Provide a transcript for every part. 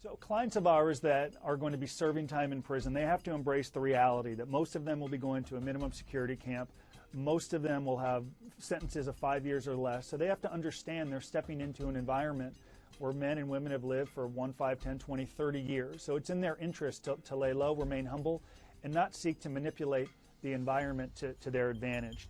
So clients of ours that are going to be serving time in prison, they have to embrace the reality that most of them will be going to a minimum security camp. Most of them will have sentences of 5 years or less. So they have to understand they're stepping into an environment where men and women have lived for 1, 5, 10, 20, 30 years. So it's in their interest to lay low, remain humble, and not seek to manipulate the environment to their advantage.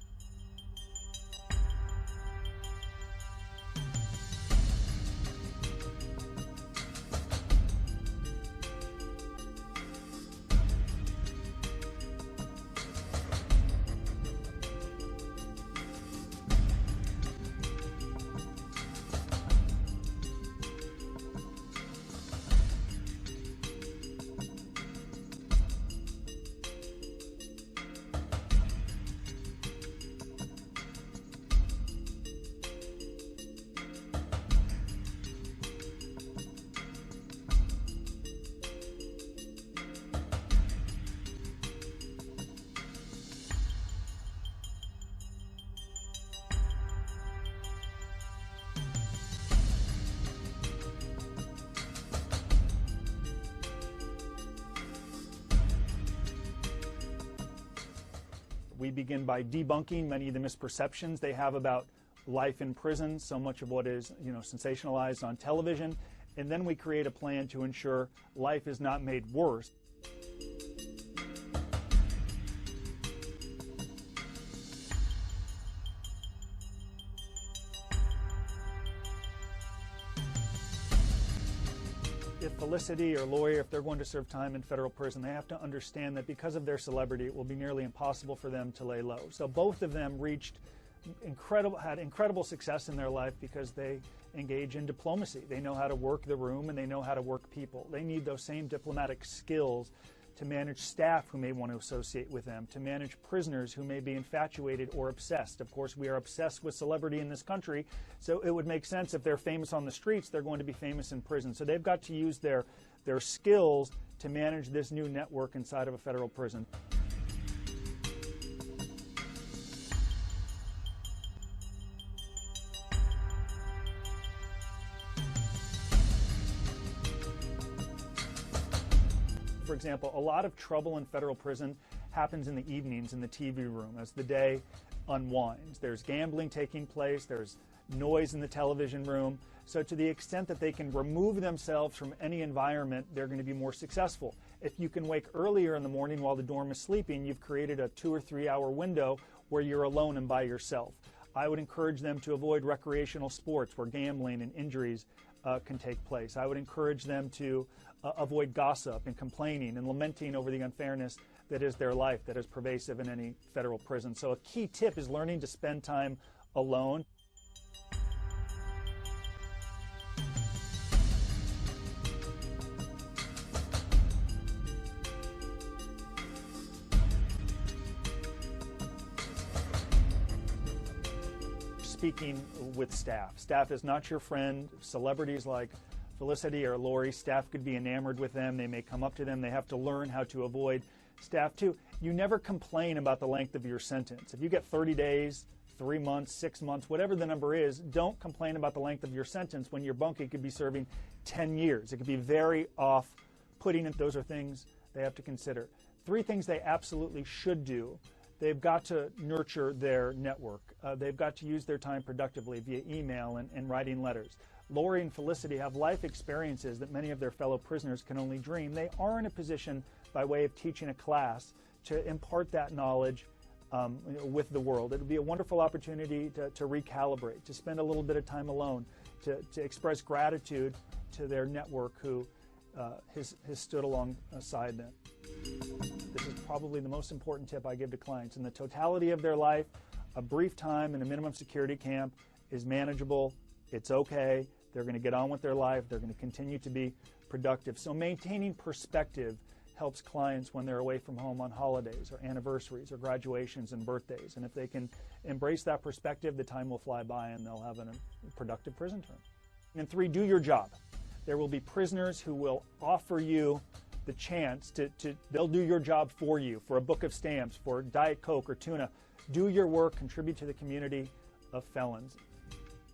We begin by debunking many of the misperceptions they have about life in prison, so much of what is, sensationalized on television, and then we create a plan to ensure life is not made worse. If Felicity or Lori, if they're going to serve time in federal prison, they have to understand that because of their celebrity, it will be nearly impossible for them to lay low. So both of them had incredible success in their life because they engage in diplomacy. They know how to work the room and they know how to work people. They need those same diplomatic skills to manage staff who may want to associate with them, to manage prisoners who may be infatuated or obsessed. Of course, we are obsessed with celebrity in this country, so it would make sense if they're famous on the streets, they're going to be famous in prison. So they've got to use their skills to manage this new network inside of a federal prison. For example, a lot of trouble in federal prison happens in the evenings in the TV room as the day unwinds. There's gambling taking place, there's noise in the television room. So to the extent that they can remove themselves from any environment, they're going to be more successful. If you can wake earlier in the morning while the dorm is sleeping, you've created a 2 or 3 hour window where you're alone and by yourself. I would encourage them to avoid recreational sports where gambling and injuries can take place. I would encourage them to avoid gossip and complaining and lamenting over the unfairness that is their life, that is pervasive in any federal prison. So a key tip is learning to spend time alone. Speaking with staff. Staff is not your friend. Celebrities like Felicity or Lori, staff could be enamored with them. They may come up to them. They have to learn how to avoid staff too. You never complain about the length of your sentence. If you get 30 days, 3 months, 6 months, whatever the number is, don't complain about the length of your sentence when your bunkie could be serving 10 years. It could be very off-putting. Those are things they have to consider. 3 things they absolutely should do. They've got to nurture their network. They've got to use their time productively via email and writing letters. Lori and Felicity have life experiences that many of their fellow prisoners can only dream. They are in a position, by way of teaching a class, to impart that knowledge with the world. It would be a wonderful opportunity to recalibrate, to spend a little bit of time alone, to express gratitude to their network who has stood alongside them. This is probably the most important tip I give to clients. In the totality of their life, a brief time in a minimum security camp is manageable. It's okay. They're going to get on with their life. They're going to continue to be productive. So maintaining perspective helps clients when they're away from home on holidays or anniversaries or graduations and birthdays. And if they can embrace that perspective, the time will fly by and they'll have a productive prison term. And 3, do your job. There will be prisoners who will offer you the chance they'll do your job for you, for a book of stamps, for Diet Coke or tuna. Do your work, contribute to the community of felons.